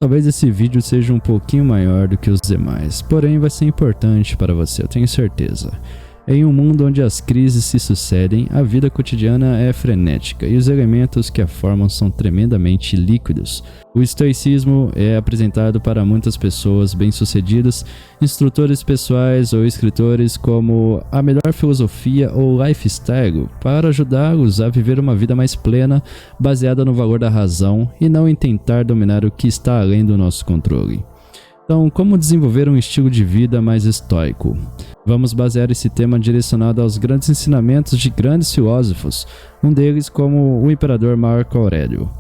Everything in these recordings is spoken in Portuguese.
Talvez esse vídeo seja um pouquinho maior do que os demais, porém vai ser importante para você, eu tenho certeza. Em um mundo onde as crises se sucedem, a vida cotidiana é frenética e os elementos que a formam são tremendamente líquidos. O estoicismo é apresentado para muitas pessoas bem-sucedidas, instrutores pessoais ou escritores como a melhor filosofia ou lifestyle para ajudá-los a viver uma vida mais plena, baseada no valor da razão e não em tentar dominar o que está além do nosso controle. Então, como desenvolver um estilo de vida mais estoico? Vamos basear esse tema direcionado aos grandes ensinamentos de grandes filósofos, um deles como o imperador Marco Aurélio.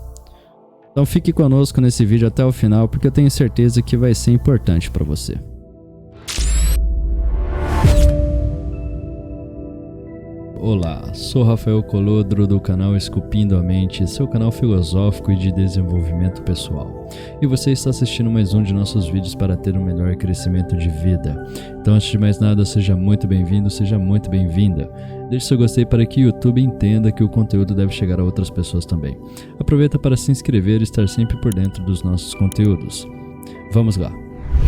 Então fique conosco nesse vídeo até o final, porque eu tenho certeza que vai ser importante para você. Olá, sou Rafael Colodro do canal Esculpindo a Mente, seu canal filosófico e de desenvolvimento pessoal. E você está assistindo mais um de nossos vídeos para ter um melhor crescimento de vida. Então, antes de mais nada, seja muito bem-vindo, seja muito bem-vinda. Deixe seu gostei para que o YouTube entenda que o conteúdo deve chegar a outras pessoas também. Aproveita para se inscrever e estar sempre por dentro dos nossos conteúdos. Vamos lá.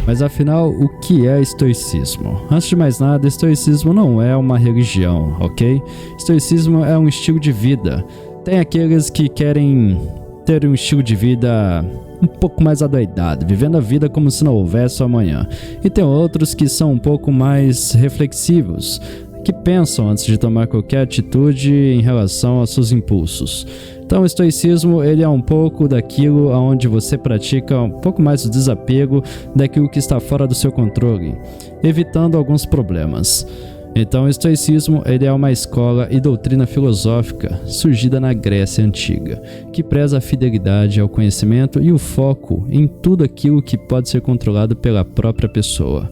Mas afinal, o que é estoicismo? Antes de mais nada, estoicismo não é uma religião, ok? Estoicismo é um estilo de vida. Tem aqueles que querem ter um estilo de vida um pouco mais adoidado, vivendo a vida como se não houvesse amanhã. E tem outros que são um pouco mais reflexivos, que pensam antes de tomar qualquer atitude em relação aos seus impulsos. Então o estoicismo ele é um pouco daquilo onde você pratica um pouco mais o desapego daquilo que está fora do seu controle, evitando alguns problemas. Então o estoicismo ele é uma escola e doutrina filosófica surgida na Grécia Antiga, que preza a fidelidade ao conhecimento e o foco em tudo aquilo que pode ser controlado pela própria pessoa.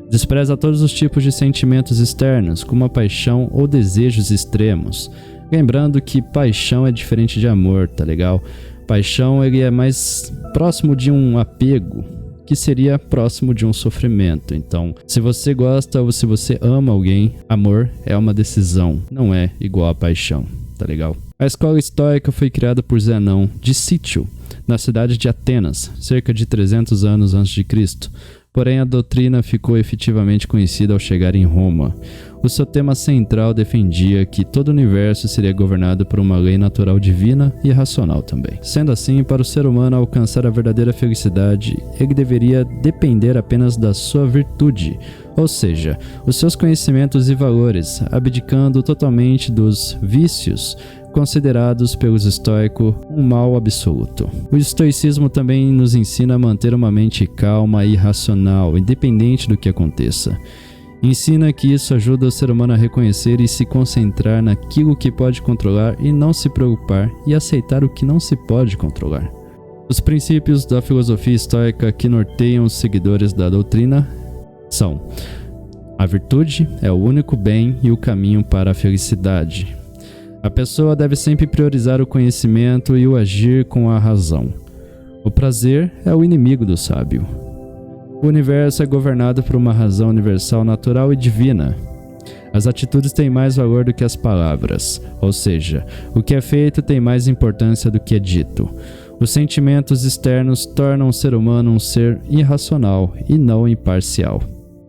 Despreza todos os tipos de sentimentos externos, como a paixão ou desejos extremos. Lembrando que paixão é diferente de amor, tá legal? Paixão ele é mais próximo de um apego, que seria próximo de um sofrimento. Então, se você gosta ou se você ama alguém, amor é uma decisão, não é igual a paixão, tá legal? A escola estoica foi criada por Zenão de Cítio, na cidade de Atenas, cerca de 300 anos antes de Cristo. Porém, a doutrina ficou efetivamente conhecida ao chegar em Roma. O seu tema central defendia que todo o universo seria governado por uma lei natural divina e racional também. Sendo assim, para o ser humano alcançar a verdadeira felicidade, ele deveria depender apenas da sua virtude, ou seja, os seus conhecimentos e valores, abdicando totalmente dos vícios, considerados pelos estoicos um mal absoluto. O estoicismo também nos ensina a manter uma mente calma e racional, independente do que aconteça. Ensina que isso ajuda o ser humano a reconhecer e se concentrar naquilo que pode controlar e não se preocupar e aceitar o que não se pode controlar. Os princípios da filosofia estoica que norteiam os seguidores da doutrina são: a virtude é o único bem e o caminho para a felicidade. A pessoa deve sempre priorizar o conhecimento e o agir com a razão. O prazer é o inimigo do sábio. O universo é governado por uma razão universal, natural e divina. As atitudes têm mais valor do que as palavras, ou seja, o que é feito tem mais importância do que é dito. Os sentimentos externos tornam o ser humano um ser irracional e não imparcial.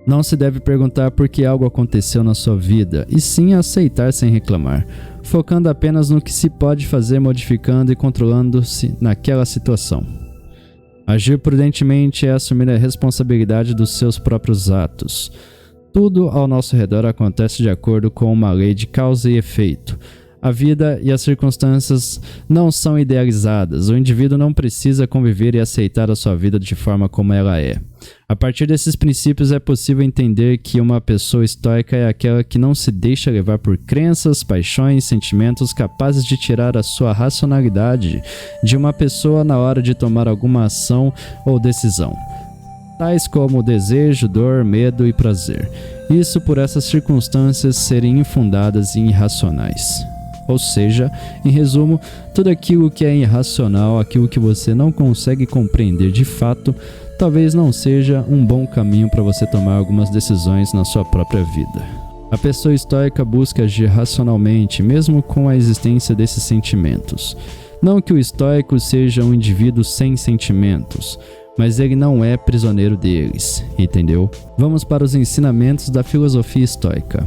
Não se deve perguntar por que algo aconteceu na sua vida, e sim aceitar sem reclamar, focando apenas no que se pode fazer, modificando e controlando-se naquela situação. Agir prudentemente é assumir a responsabilidade dos seus próprios atos. Tudo ao nosso redor acontece de acordo com uma lei de causa e efeito. A vida e as circunstâncias não são idealizadas. O indivíduo não precisa conviver e aceitar a sua vida de forma como ela é. A partir desses princípios é possível entender que uma pessoa estoica é aquela que não se deixa levar por crenças, paixões, sentimentos capazes de tirar a sua racionalidade de uma pessoa na hora de tomar alguma ação ou decisão, tais como desejo, dor, medo e prazer. Isso por essas circunstâncias serem infundadas e irracionais. Ou seja, em resumo, tudo aquilo que é irracional, aquilo que você não consegue compreender de fato, talvez não seja um bom caminho para você tomar algumas decisões na sua própria vida. A pessoa estoica busca agir racionalmente, mesmo com a existência desses sentimentos. Não que o estoico seja um indivíduo sem sentimentos, mas ele não é prisioneiro deles, entendeu? Vamos para os ensinamentos da filosofia estoica.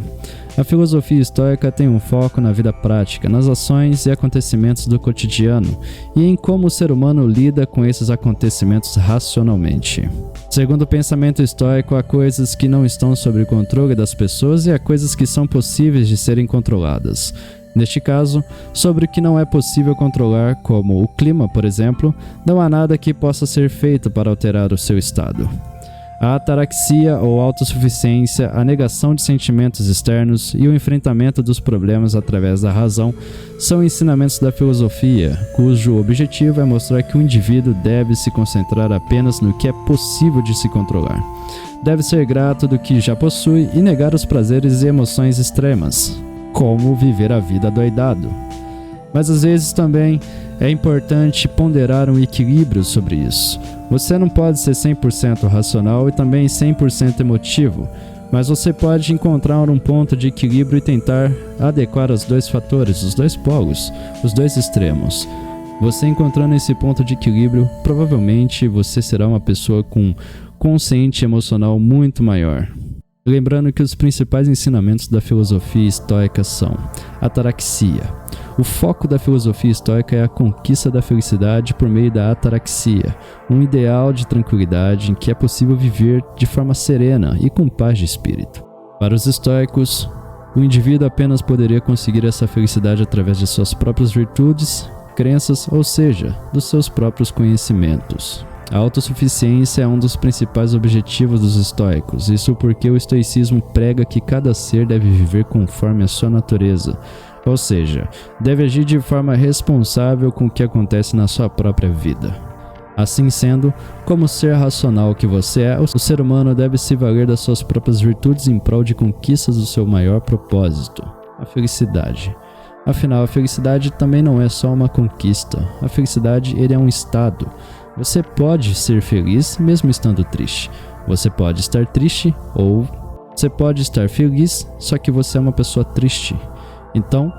A filosofia estoica tem um foco na vida prática, nas ações e acontecimentos do cotidiano e em como o ser humano lida com esses acontecimentos racionalmente. Segundo o pensamento estoico, há coisas que não estão sob o controle das pessoas e há coisas que são possíveis de serem controladas. Neste caso, sobre o que não é possível controlar, como o clima, por exemplo, não há nada que possa ser feito para alterar o seu estado. A ataraxia ou autossuficiência, a negação de sentimentos externos e o enfrentamento dos problemas através da razão são ensinamentos da filosofia, cujo objetivo é mostrar que o indivíduo deve se concentrar apenas no que é possível de se controlar. Deve ser grato do que já possui e negar os prazeres e emoções extremas, como viver a vida adoidado. Mas às vezes também é importante ponderar um equilíbrio sobre isso. Você não pode ser 100% racional e também 100% emotivo, mas você pode encontrar um ponto de equilíbrio e tentar adequar os dois fatores, os dois polos, os dois extremos. Você encontrando esse ponto de equilíbrio, provavelmente você será uma pessoa com consciente emocional muito maior. Lembrando que os principais ensinamentos da filosofia estoica são ataraxia. O foco da filosofia estoica é a conquista da felicidade por meio da ataraxia, um ideal de tranquilidade em que é possível viver de forma serena e com paz de espírito. Para os estoicos, o indivíduo apenas poderia conseguir essa felicidade através de suas próprias virtudes, crenças, ou seja, dos seus próprios conhecimentos. A autossuficiência é um dos principais objetivos dos estoicos, isso porque o estoicismo prega que cada ser deve viver conforme a sua natureza, ou seja, deve agir de forma responsável com o que acontece na sua própria vida. Assim sendo, como ser racional que você é, o ser humano deve se valer das suas próprias virtudes em prol de conquistas do seu maior propósito, a felicidade. Afinal, a felicidade também não é só uma conquista, a felicidade ele é um estado. Você pode ser feliz mesmo estando triste. Você pode estar triste ou você pode estar feliz, só que você é uma pessoa triste. Então,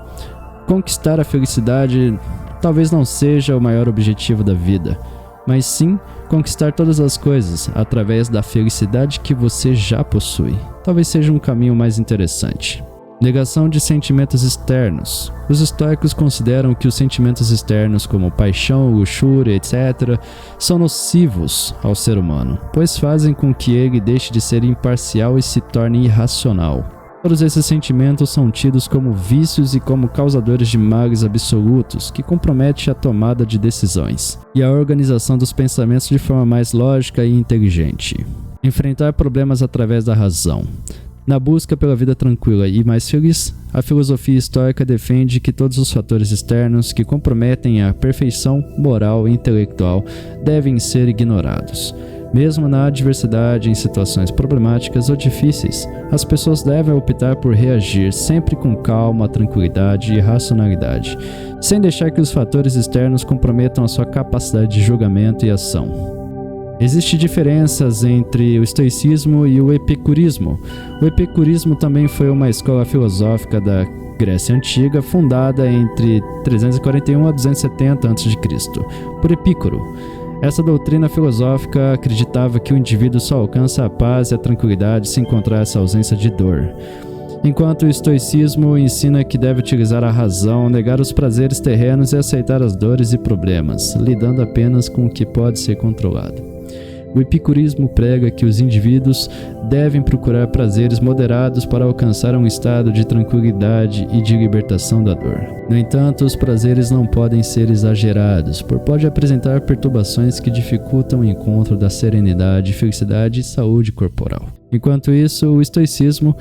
conquistar a felicidade talvez não seja o maior objetivo da vida, mas sim conquistar todas as coisas através da felicidade que você já possui. Talvez seja um caminho mais interessante. Negação de sentimentos externos. Os estoicos consideram que os sentimentos externos como paixão, luxúria, etc., são nocivos ao ser humano, pois fazem com que ele deixe de ser imparcial e se torne irracional. Todos esses sentimentos são tidos como vícios e como causadores de males absolutos que comprometem a tomada de decisões e a organização dos pensamentos de forma mais lógica e inteligente. Enfrentar problemas através da razão. Na busca pela vida tranquila e mais feliz, a filosofia estoica defende que todos os fatores externos que comprometem a perfeição moral e intelectual devem ser ignorados. Mesmo na adversidade em situações problemáticas ou difíceis, as pessoas devem optar por reagir sempre com calma, tranquilidade e racionalidade, sem deixar que os fatores externos comprometam a sua capacidade de julgamento e ação. Existem diferenças entre o estoicismo e o epicurismo. O epicurismo também foi uma escola filosófica da Grécia Antiga, fundada entre 341 a 270 a.C., por Epicuro. Essa doutrina filosófica acreditava que o indivíduo só alcança a paz e a tranquilidade se encontrar essa ausência de dor. Enquanto o estoicismo ensina que deve utilizar a razão, negar os prazeres terrenos e aceitar as dores e problemas, lidando apenas com o que pode ser controlado. O epicurismo prega que os indivíduos devem procurar prazeres moderados para alcançar um estado de tranquilidade e de libertação da dor. No entanto, os prazeres não podem ser exagerados, pois pode apresentar perturbações que dificultam o encontro da serenidade, felicidade e saúde corporal. Enquanto isso, o estoicismo,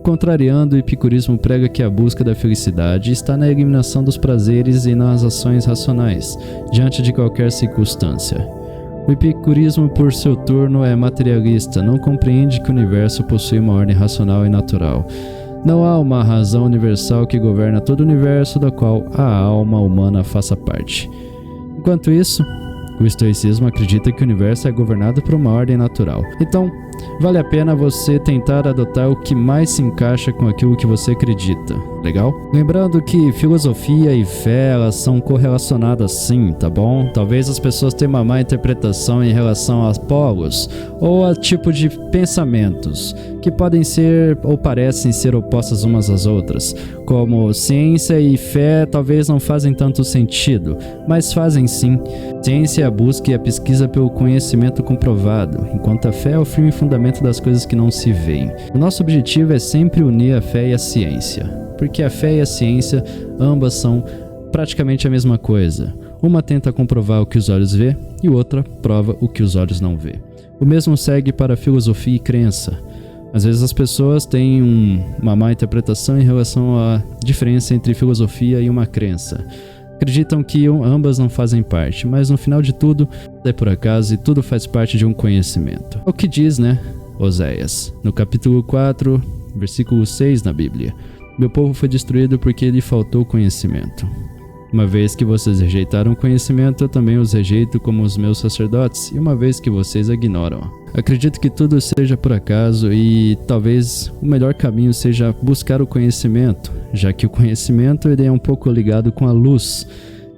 contrariando o epicurismo, prega que a busca da felicidade está na eliminação dos prazeres e nas ações racionais, diante de qualquer circunstância. O epicurismo, por seu turno, é materialista, não compreende que o universo possui uma ordem racional e natural. Não há uma razão universal que governa todo o universo da qual a alma humana faça parte. Enquanto isso, o estoicismo acredita que o universo é governado por uma ordem natural. Então, vale a pena você tentar adotar o que mais se encaixa com aquilo que você acredita. Legal? Lembrando que filosofia e fé, elas são correlacionadas sim, tá bom? Talvez as pessoas tenham uma má interpretação em relação a polos ou a tipo de pensamentos que podem ser ou parecem ser opostas umas às outras, como ciência e fé talvez não fazem tanto sentido, mas fazem sim. Ciência é a busca e a pesquisa pelo conhecimento comprovado, enquanto a fé é o firme fundamento das coisas que não se veem. O nosso objetivo é sempre unir a fé e a ciência, porque a fé e a ciência, ambas são praticamente a mesma coisa. Uma tenta comprovar o que os olhos vê e outra prova o que os olhos não vê. O mesmo segue para a filosofia e crença. Às vezes as pessoas têm uma má interpretação em relação à diferença entre filosofia e uma crença. Acreditam que ambas não fazem parte, mas no final de tudo, é por acaso e tudo faz parte de um conhecimento. É o que diz, Oséias, no capítulo 4, versículo 6 na Bíblia. Meu povo foi destruído porque lhe faltou conhecimento. Uma vez que vocês rejeitaram o conhecimento, eu também os rejeito como os meus sacerdotes, e uma vez que vocês ignoram. Acredito que tudo seja por acaso e talvez o melhor caminho seja buscar o conhecimento, já que o conhecimento ele é um pouco ligado com a luz.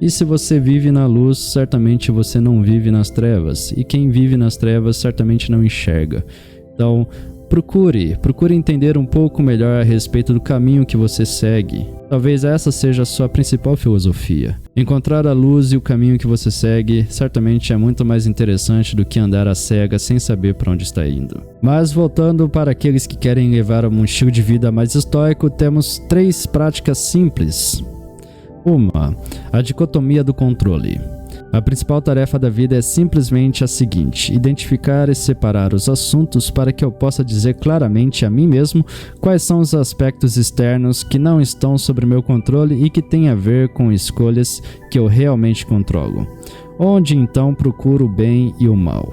E se você vive na luz, certamente você não vive nas trevas, e quem vive nas trevas certamente não enxerga. Então, procure entender um pouco melhor a respeito do caminho que você segue. Talvez essa seja a sua principal filosofia. Encontrar a luz e o caminho que você segue certamente é muito mais interessante do que andar às cegas sem saber para onde está indo. Mas voltando para aqueles que querem levar um estilo de vida mais estoico, temos 3 práticas simples. 1. A dicotomia do controle. A principal tarefa da vida é simplesmente a seguinte: identificar e separar os assuntos para que eu possa dizer claramente a mim mesmo quais são os aspectos externos que não estão sob meu controle e que têm a ver com escolhas que eu realmente controlo, onde então procuro o bem e o mal.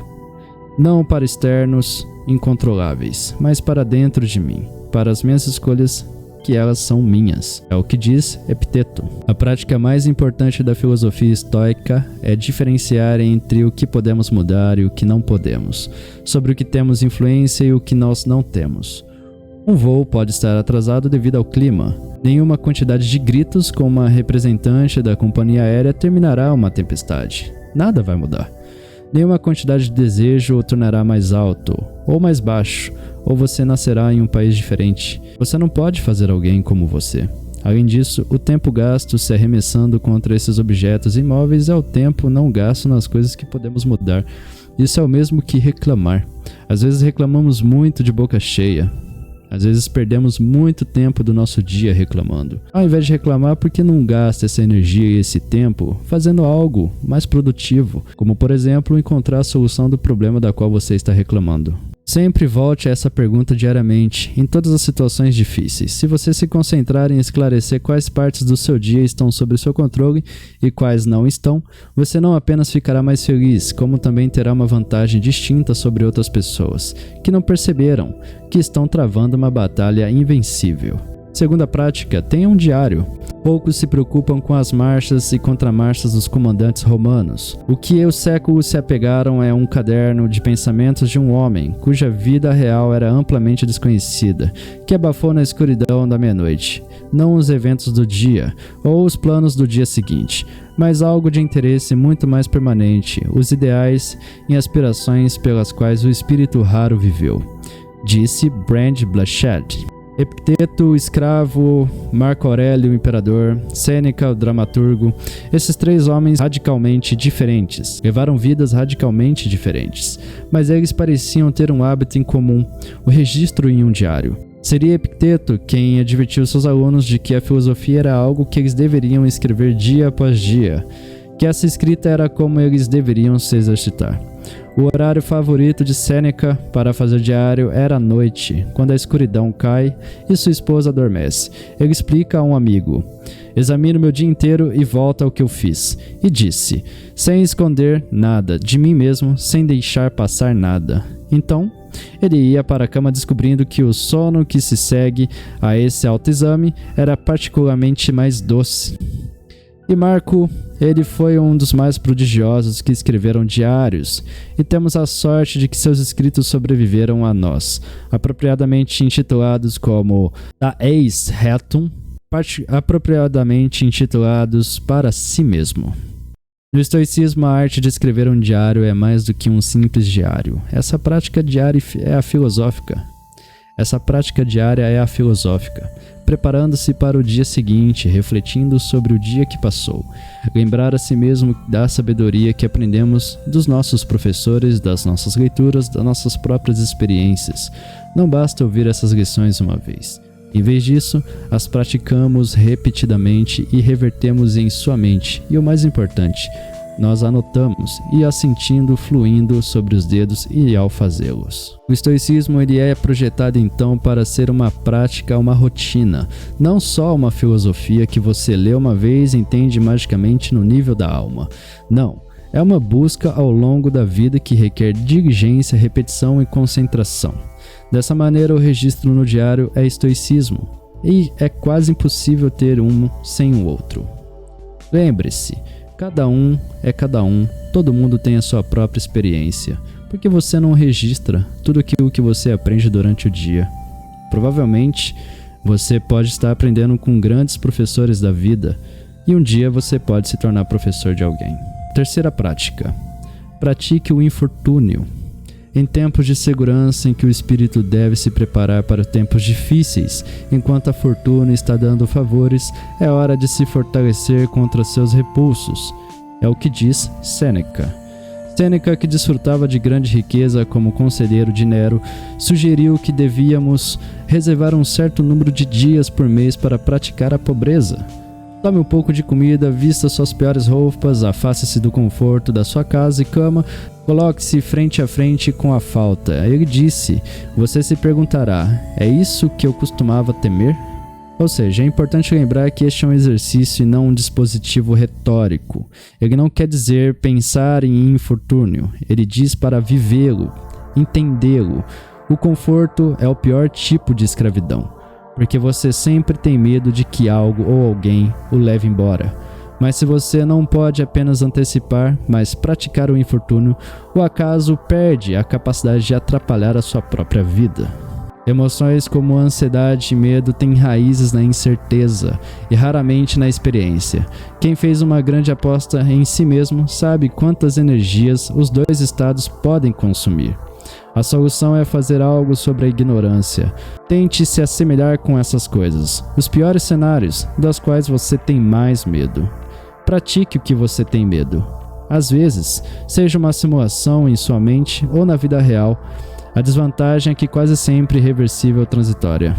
Não para externos incontroláveis, mas para dentro de mim, para as minhas escolhas que elas são minhas. É o que diz Epiteto. A prática mais importante da filosofia estoica é diferenciar entre o que podemos mudar e o que não podemos, sobre o que temos influência e o que nós não temos. Um voo pode estar atrasado devido ao clima. Nenhuma quantidade de gritos com uma representante da companhia aérea terminará uma tempestade. Nada vai mudar. Nenhuma quantidade de desejo o tornará mais alto ou mais baixo, ou você nascerá em um país diferente. Você não pode fazer alguém como você. Além disso, o tempo gasto se arremessando contra esses objetos imóveis é o tempo não gasto nas coisas que podemos mudar. Isso é o mesmo que reclamar. Às vezes reclamamos muito de boca cheia. Às vezes perdemos muito tempo do nosso dia reclamando. Ao invés de reclamar, por que não gasta essa energia e esse tempo fazendo algo mais produtivo, como por exemplo encontrar a solução do problema da qual você está reclamando? Sempre volte a essa pergunta diariamente, em todas as situações difíceis. Se você se concentrar em esclarecer quais partes do seu dia estão sob o seu controle e quais não estão, você não apenas ficará mais feliz, como também terá uma vantagem distinta sobre outras pessoas, que não perceberam que estão travando uma batalha invencível. Segunda prática, tenha um diário. Poucos se preocupam com as marchas e contramarchas dos comandantes romanos. O que os séculos se apegaram é um caderno de pensamentos de um homem, cuja vida real era amplamente desconhecida, que abafou na escuridão da meia-noite. Não os eventos do dia, ou os planos do dia seguinte, mas algo de interesse muito mais permanente, os ideais e aspirações pelas quais o espírito raro viveu. Disse Brand Blanchard. Epiteto, o escravo, Marco Aurélio, o imperador, Sêneca, o dramaturgo, esses 3 homens radicalmente diferentes, levaram vidas radicalmente diferentes, mas eles pareciam ter um hábito em comum, o registro em um diário. Seria Epiteto quem advertiu seus alunos de que a filosofia era algo que eles deveriam escrever dia após dia, que essa escrita era como eles deveriam se exercitar. O horário favorito de Sêneca para fazer diário era à noite, quando a escuridão cai e sua esposa adormece. Ele explica a um amigo: examino meu dia inteiro e volto ao que eu fiz. E disse, sem esconder nada de mim mesmo, sem deixar passar nada. Então, ele ia para a cama descobrindo que o sono que se segue a esse autoexame era particularmente mais doce. E Marco, ele foi um dos mais prodigiosos que escreveram diários, e temos a sorte de que seus escritos sobreviveram a nós, apropriadamente intitulados como Da Eis Retum, apropriadamente intitulados Para Si Mesmo. No estoicismo, a arte de escrever um diário é mais do que um simples diário. Essa prática diária é a filosófica. Preparando-se para o dia seguinte, refletindo sobre o dia que passou. Lembrar a si mesmo da sabedoria que aprendemos dos nossos professores, das nossas leituras, das nossas próprias experiências. Não basta ouvir essas lições uma vez. Em vez disso, as praticamos repetidamente e revertemos em sua mente. E o mais importante, nós anotamos e as sentindo fluindo sobre os dedos e ao fazê-los. O estoicismo ele é projetado então para ser uma prática, uma rotina, não só uma filosofia que você lê uma vez e entende magicamente no nível da alma. Não, é uma busca ao longo da vida que requer diligência, repetição e concentração. Dessa maneira, o registro no diário é estoicismo, e é quase impossível ter um sem o outro. Lembre-se, cada um é cada um, todo mundo tem a sua própria experiência. Por que você não registra tudo aquilo que você aprende durante o dia? Provavelmente, você pode estar aprendendo com grandes professores da vida, e um dia você pode se tornar professor de alguém. Terceira prática. Pratique o infortúnio. Em tempos de segurança em que o espírito deve se preparar para tempos difíceis, enquanto a fortuna está dando favores, é hora de se fortalecer contra seus repulsos. É o que diz Sêneca. Sêneca, que desfrutava de grande riqueza como conselheiro de Nero, sugeriu que devíamos reservar um certo número de dias por mês para praticar a pobreza. Tome um pouco de comida, vista suas piores roupas, afaste-se do conforto da sua casa e cama, coloque-se frente a frente com a falta. Ele disse, você se perguntará, é isso que eu costumava temer? Ou seja, é importante lembrar que este é um exercício e não um dispositivo retórico. Ele não quer dizer pensar em infortúnio, ele diz para vivê-lo, entendê-lo. O conforto é o pior tipo de escravidão, porque você sempre tem medo de que algo ou alguém o leve embora. Mas se você não pode apenas antecipar, mas praticar o infortúnio, o acaso perde a capacidade de atrapalhar a sua própria vida. Emoções como ansiedade e medo têm raízes na incerteza e raramente na experiência. Quem fez uma grande aposta em si mesmo sabe quantas energias os dois estados podem consumir. A solução é fazer algo sobre a ignorância. Tente se assemelhar com essas coisas, os piores cenários, das quais você tem mais medo. Pratique o que você tem medo. Às vezes, seja uma simulação em sua mente ou na vida real, a desvantagem é que quase sempre é reversível ou transitória.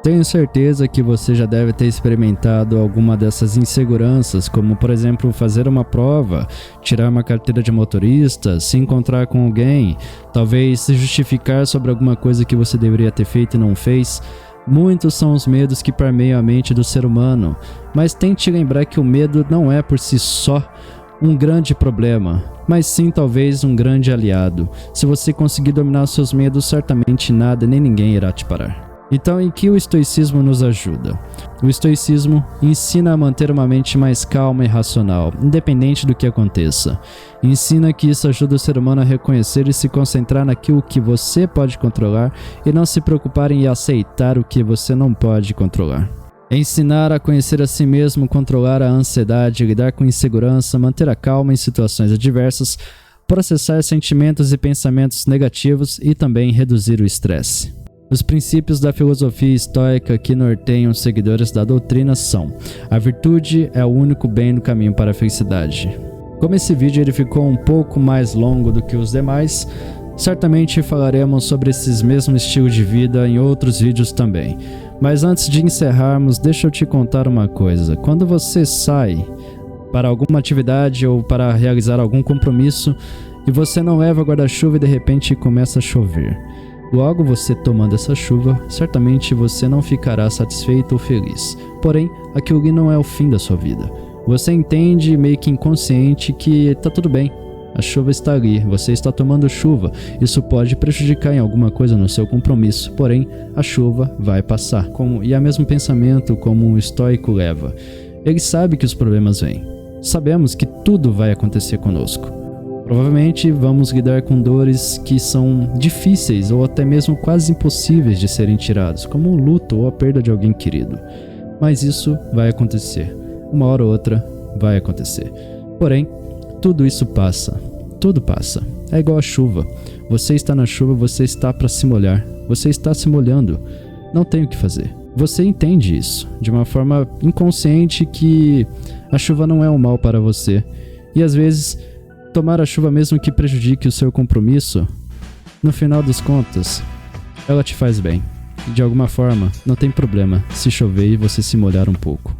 Tenho certeza que você já deve ter experimentado alguma dessas inseguranças, como por exemplo fazer uma prova, tirar uma carteira de motorista, se encontrar com alguém, talvez se justificar sobre alguma coisa que você deveria ter feito e não fez. Muitos são os medos que permeiam a mente do ser humano, mas tente lembrar que o medo não é por si só um grande problema, mas sim talvez um grande aliado. Se você conseguir dominar seus medos, certamente nada nem ninguém irá te parar. Então, em que o estoicismo nos ajuda? O estoicismo ensina a manter uma mente mais calma e racional, independente do que aconteça. Ensina que isso ajuda o ser humano a reconhecer e se concentrar naquilo que você pode controlar e não se preocupar em aceitar o que você não pode controlar. Ensinar a conhecer a si mesmo, controlar a ansiedade, lidar com insegurança, manter a calma em situações adversas, processar sentimentos e pensamentos negativos e também reduzir o estresse. Os princípios da filosofia estoica que norteiam os seguidores da doutrina são: a virtude é o único bem no caminho para a felicidade. Como esse vídeo ele ficou um pouco mais longo do que os demais, certamente falaremos sobre esses mesmos estilos de vida em outros vídeos também. Mas antes de encerrarmos, deixa eu te contar uma coisa. Quando você sai para alguma atividade ou para realizar algum compromisso e você não leva guarda-chuva e de repente começa a chover, logo você tomando essa chuva, certamente você não ficará satisfeito ou feliz. Porém, aquilo ali não é o fim da sua vida. Você entende meio que inconsciente que tá tudo bem. A chuva está ali, você está tomando chuva. Isso pode prejudicar em alguma coisa no seu compromisso, porém, a chuva vai passar. E é o mesmo pensamento como o estoico leva. Ele sabe que os problemas vêm. Sabemos que tudo vai acontecer conosco. Provavelmente vamos lidar com dores que são difíceis ou até mesmo quase impossíveis de serem tirados, como o luto ou a perda de alguém querido. Mas isso vai acontecer. Uma hora ou outra vai acontecer. Porém, tudo isso passa. Tudo passa. É igual a chuva. Você está na chuva, você está para se molhar. Você está se molhando. Não tem o que fazer. Você entende isso de uma forma inconsciente, que a chuva não é um mal para você. E às vezes, tomar a chuva, mesmo que prejudique o seu compromisso, no final das contas, ela te faz bem. De alguma forma, não tem problema se chover e você se molhar um pouco.